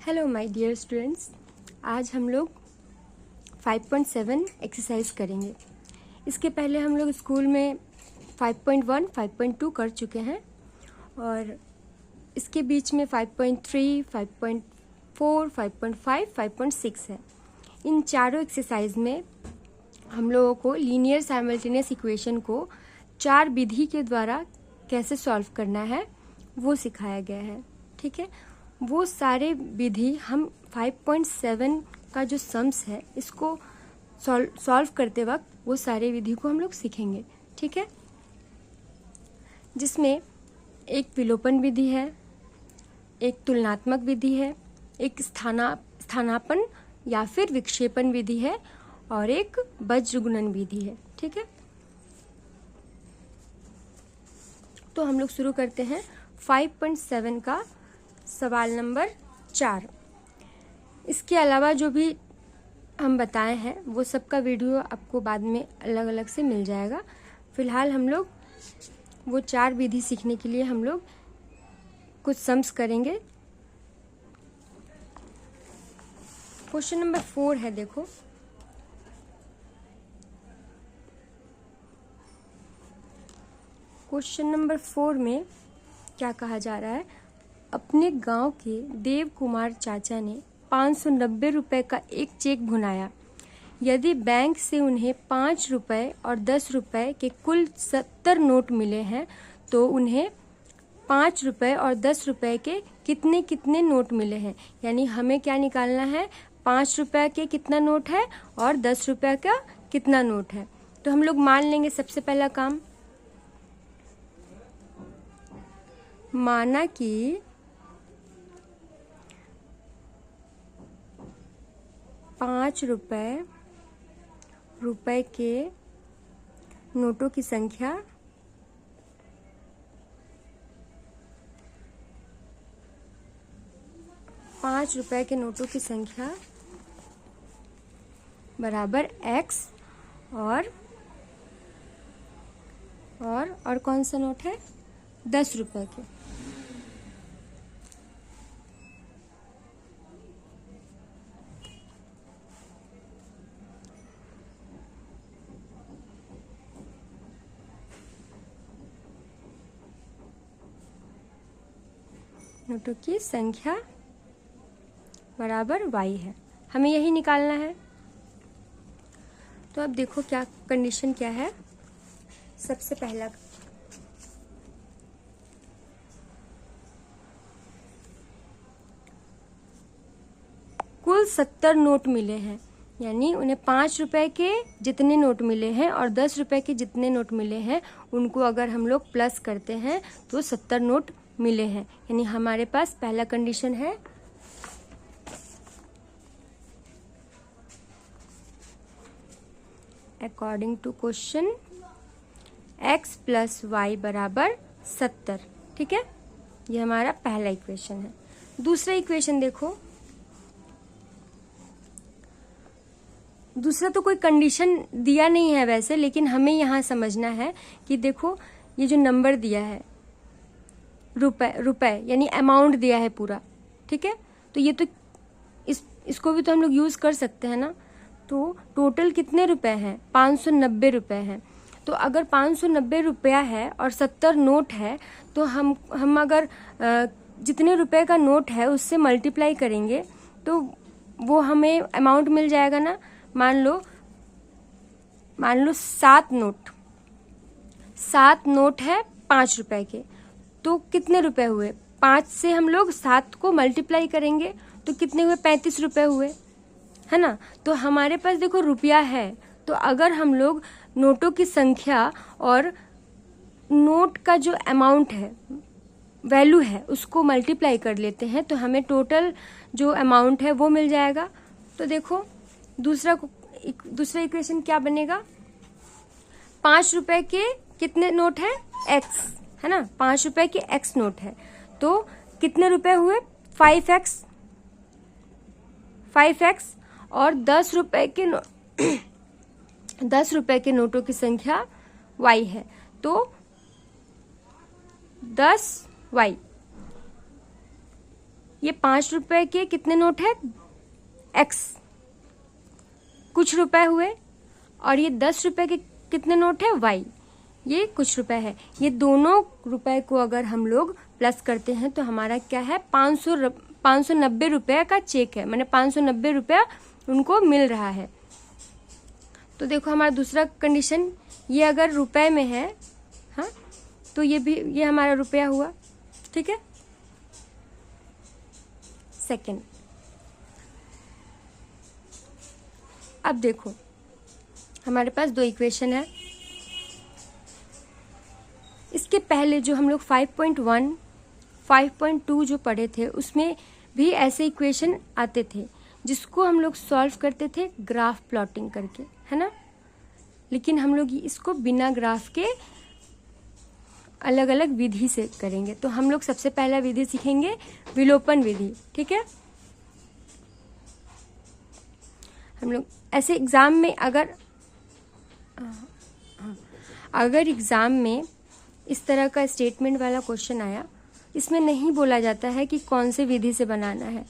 Hello my dear students, आज हम लोग 5.7 एक्सरसाइज करेंगे। इसके पहले हम लोग स्कूल में 5.1, 5.2 कर चुके हैं और इसके बीच में 5.3, 5.4, 5.5, 5.6 है। इन चारों एक्सरसाइज में हम लोगों को लीनियर साइमल्टेनियस इक्वेशन को 4 विधि के द्वारा कैसे सॉल्व करना है वो सिखाया गया है। ठीक है, वो सारे विधि हम 5.7 का जो सम्स है इसको सॉल्व करते वक्त वो सारे विधि को हम लोग सीखेंगे। ठीक है, जिसमें एक विलोपन विधि है, एक तुलनात्मक विधि है, एक स्थानापन्न या फिर विक्षेपण विधि है और एक वज्रगुणन विधि है। ठीक है, तो हम लोग शुरू करते हैं 5.7 का सवाल नंबर 4। इसके अलावा जो भी हम बताए हैं वो सबका वीडियो आपको बाद में अलग अलग से मिल जाएगा। फिलहाल हम लोग वो 4 विधि सीखने के लिए हम लोग कुछ सम्स करेंगे। क्वेश्चन नंबर 4 है, देखो क्वेश्चन नंबर 4 में क्या कहा जा रहा है। अपने गांव के देव कुमार चाचा ने 590 रुपए का एक चेक भुनाया। यदि बैंक से उन्हें 5 रुपए और 10 रुपए के कुल 70 नोट मिले हैं तो उन्हें 5 रुपए और 10 रुपए के कितने कितने नोट मिले हैं। यानी हमें क्या निकालना है, 5 रुपए के कितना नोट है और 10 रुपए का कितना नोट है। तो हम लोग मान लेंगे सबसे पहला काम, माना कि 5 रुपए के नोटों की संख्या 5 रुपए के नोटों की संख्या बराबर x और कौन सा नोट है, 10 रुपए के। नोटों की संख्या बराबर y है, हमें यही निकालना है। तो अब देखो क्या कंडीशन क्या है। सबसे पहला, कुल 70 नोट मिले हैं, यानी उन्हें 5 रुपए के जितने नोट मिले हैं और 10 रुपए के जितने नोट मिले हैं उनको अगर हम लोग प्लस करते हैं तो 70 नोट मिले हैं। यानी हमारे पास पहला कंडीशन है, according to question x plus Y बराबर 70। ठीक है, ये हमारा पहला इक्वेशन है। दूसरा इक्वेशन देखो, दूसरा तो कोई कंडीशन दिया नहीं है वैसे, लेकिन हमें यहाँ समझना है कि देखो ये जो नंबर दिया है रुपए यानी अमाउंट दिया है पूरा। ठीक है, तो ये तो इसको भी तो हम लोग यूज कर सकते हैं ना। तो टोटल कितने रुपए हैं, 590 रुपए हैं। तो अगर 590 रुपया है और 70 नोट है तो हम अगर जितने रुपए का नोट है उससे मल्टीप्लाई करेंगे तो वो हमें अमाउंट मिल जाएगा ना। मान लो 7 नोट है 5 रुपए के, तो कितने रुपए हुए, 5 से हम लोग 7 को मल्टीप्लाई करेंगे तो कितने हुए, 35 रुपए हुए, है ना। तो हमारे पास देखो रुपया है, तो अगर हम लोग नोटों की संख्या और नोट का जो अमाउंट है, वैल्यू है, उसको मल्टीप्लाई कर लेते हैं तो हमें टोटल जो अमाउंट है वो मिल जाएगा। तो देखो दूसरा इक्वेशन क्या बनेगा, 5 रुपए के कितने नोट है, x, है ना, 5 रुपए के x नोट है, तो कितने रुपए हुए, 5x और 10 रुपए के नोटों की संख्या y है, तो 10y। ये 5 रुपए के कितने नोट है, एक्स कुछ रुपए हुए, और ये 10 रुपए के कितने नोट है, वाई ये कुछ रुपए है। ये दोनों रुपए को अगर हम लोग प्लस करते हैं तो हमारा क्या है, 590 रुपये का चेक है, मैंने 590 रुपया उनको मिल रहा है। तो देखो हमारा दूसरा कंडीशन, ये अगर रुपए में है, हाँ, तो ये हमारा रुपया हुआ, ठीक है। सेकंड, अब देखो हमारे पास दो इक्वेशन है। इसके पहले जो हम लोग 5.1, 5.2 जो पढ़े थे उसमें भी ऐसे इक्वेशन आते थे जिसको हम लोग सॉल्व करते थे ग्राफ प्लॉटिंग करके, है ना। लेकिन हम लोग इसको बिना ग्राफ के अलग अलग विधि से करेंगे। तो हम लोग सबसे पहला विधि सीखेंगे विलोपन विधि, ठीक है। हम लोग ऐसे एग्जाम में अगर एग्जाम में इस तरह का स्टेटमेंट वाला क्वेश्चन आया, इसमें नहीं बोला जाता है कि कौन से विधि से बनाना है,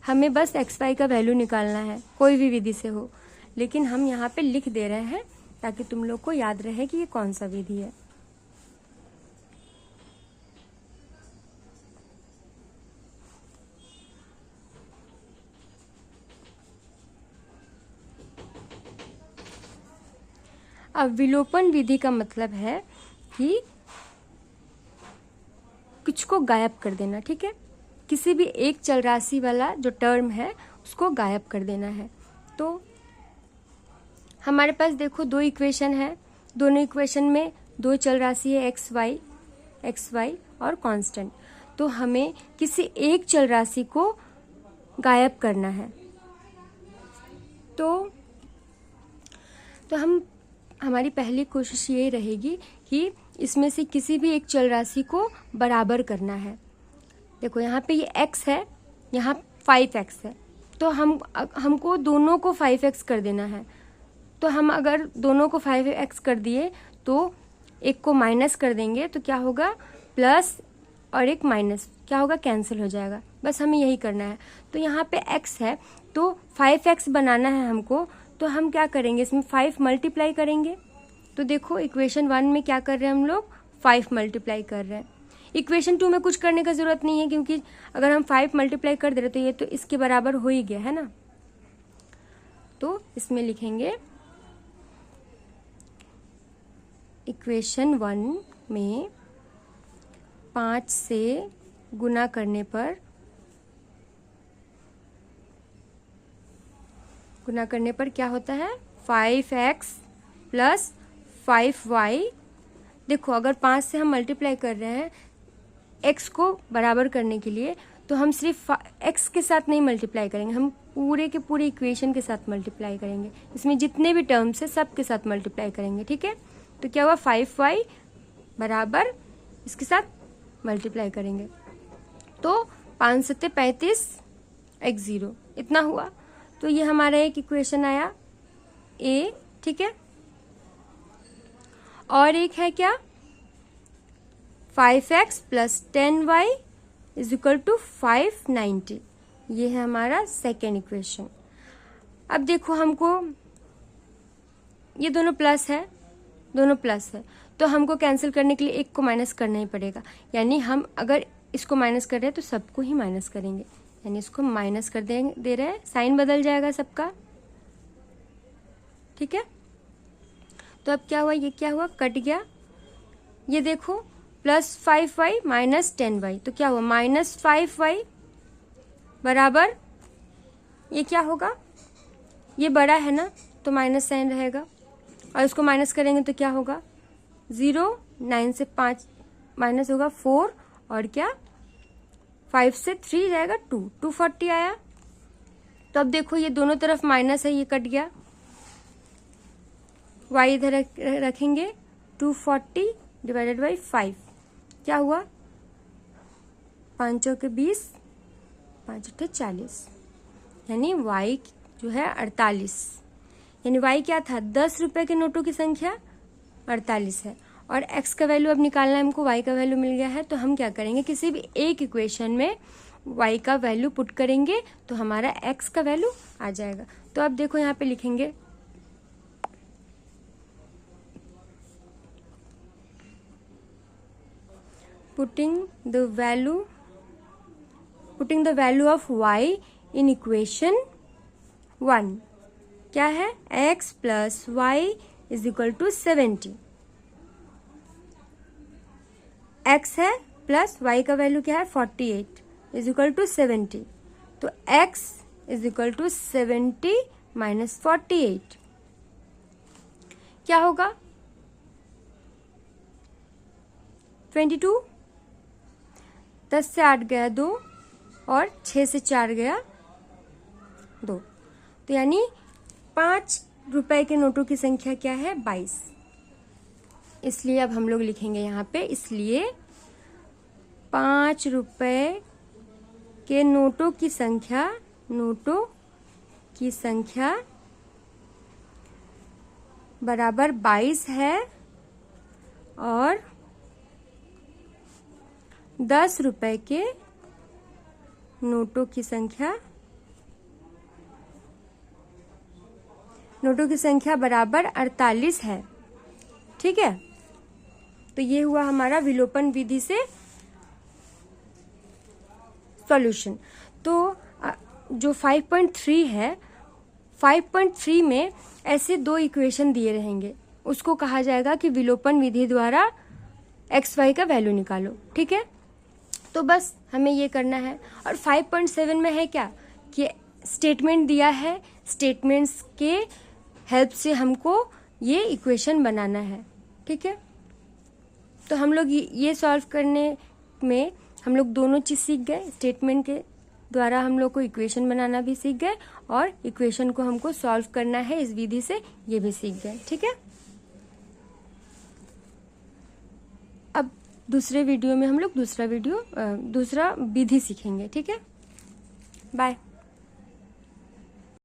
हमें बस एक्स वाई का वैल्यू निकालना है, कोई भी विधि से हो। लेकिन हम यहाँ पे लिख दे रहे हैं ताकि तुम लोग को याद रहे कि ये कौन सा विधि है। अब विलोपन विधि का मतलब है कि कुछ को गायब कर देना, ठीक है। किसी भी एक चल राशि वाला जो टर्म है उसको गायब कर देना है। तो हमारे पास देखो दो इक्वेशन है, दोनों इक्वेशन में दो चल राशि है, एक्स वाई और कांस्टेंट। तो हमें किसी एक चल राशि को गायब करना है। तो हमारी पहली कोशिश ये रहेगी कि इसमें से किसी भी एक चल राशि को बराबर करना है। देखो यहाँ पे ये x है, यहाँ 5x है, तो हमको दोनों को 5x कर देना है। तो हम अगर दोनों को 5x कर दिए तो एक को माइनस कर देंगे तो क्या होगा, प्लस और एक माइनस क्या होगा, कैंसिल हो जाएगा। बस हमें यही करना है। तो यहाँ पे x है तो 5x बनाना है हमको, तो हम क्या करेंगे, इसमें 5 मल्टीप्लाई करेंगे। तो देखो इक्वेशन 1 में क्या कर रहे हैं हम लोग, 5 मल्टीप्लाई कर रहे हैं। इक्वेशन 2 में कुछ करने का जरूरत नहीं है, क्योंकि अगर हम 5 मल्टीप्लाई कर दे रहे तो ये तो इसके बराबर हो ही गया है ना। तो इसमें लिखेंगे इक्वेशन 1 में 5 से गुना करने पर क्या होता है, 5x प्लस 5y। देखो अगर 5 से हम मल्टीप्लाई कर रहे हैं x को बराबर करने के लिए, तो हम सिर्फ x के साथ नहीं मल्टीप्लाई करेंगे, हम पूरे के पूरे इक्वेशन के साथ मल्टीप्लाई करेंगे। इसमें जितने भी टर्म्स है सब के साथ मल्टीप्लाई करेंगे, ठीक है। तो क्या हुआ, 5y बराबर इसके साथ मल्टीप्लाई करेंगे तो 5 सत्ते 35 x 0 इतना हुआ। तो ये हमारा एक इक्वेशन आया a, ठीक है। और एक है क्या, 5x plus 10y is equal to 590। ये है हमारा सेकेंड इक्वेशन। अब देखो हमको ये दोनों प्लस है, तो हमको कैंसिल करने के लिए एक को माइनस करना ही पड़ेगा। यानी हम अगर इसको माइनस कर रहे हैं तो सबको ही माइनस करेंगे, यानी इसको माइनस कर दे रहे हैं, साइन बदल जाएगा सबका, ठीक है। तो अब क्या हुआ, ये क्या हुआ, कट गया। ये देखो प्लस 5y माइनस 10y, तो क्या हुआ, माइनस 5y बराबर ये क्या होगा, ये बड़ा है ना तो माइनस साइन रहेगा, और इसको माइनस करेंगे तो क्या होगा, 0, 9 से 5 माइनस होगा 4, और क्या 5 से 3 जाएगा 2, 240 आया। तो अब देखो ये दोनों तरफ माइनस है, ये कट गया, y इधर रखेंगे, 240 डिवाइडेड बाई 5 क्या हुआ, 5 चौके 20, 5 अट्ठे 40, यानी y जो है 48। यानी y क्या था, 10 रुपए के नोटों की संख्या 48 है। और x का वैल्यू अब निकालना है हमको, y का वैल्यू मिल गया है। तो हम क्या करेंगे, किसी भी एक इक्वेशन में y का वैल्यू पुट करेंगे तो हमारा x का वैल्यू आ जाएगा। तो अब देखो यहाँ पे लिखेंगे putting the value of y in equation 1 क्या है, x plus y is equal to 70। x है प्लस y का वैल्यू क्या है 48 इज इक्वल टू 70। तो x is equal to 70 minus 48 क्या होगा 22। 10 से 8 गया 2 और 6 से 4 गया 2। तो यानी 5 रुपए के नोटों की संख्या क्या है 22। इसलिए अब हम लोग लिखेंगे यहाँ पे, इसलिए 5 रुपए के नोटों की संख्या बराबर 22 है और 10 रुपए के नोटों की संख्या बराबर 48 है। ठीक है, तो ये हुआ हमारा विलोपन विधि से सॉल्यूशन। तो जो 5.3 है, 5.3 में ऐसे 2 इक्वेशन दिए रहेंगे, उसको कहा जाएगा कि विलोपन विधि द्वारा एक्स वाई का वैल्यू निकालो। ठीक है, तो बस हमें ये करना है। और 5.7 में है क्या कि स्टेटमेंट दिया है, स्टेटमेंट्स के हेल्प से हमको ये इक्वेशन बनाना है। ठीक है, तो हम लोग ये सॉल्व करने में हम लोग दोनों चीज़ सीख गए। स्टेटमेंट के द्वारा हम लोग को इक्वेशन बनाना भी सीख गए और इक्वेशन को हमको सॉल्व करना है इस विधि से, ये भी सीख गए। ठीक है, अब दूसरे वीडियो में हम लोग दूसरा विधि सीखेंगे। ठीक है, बाय।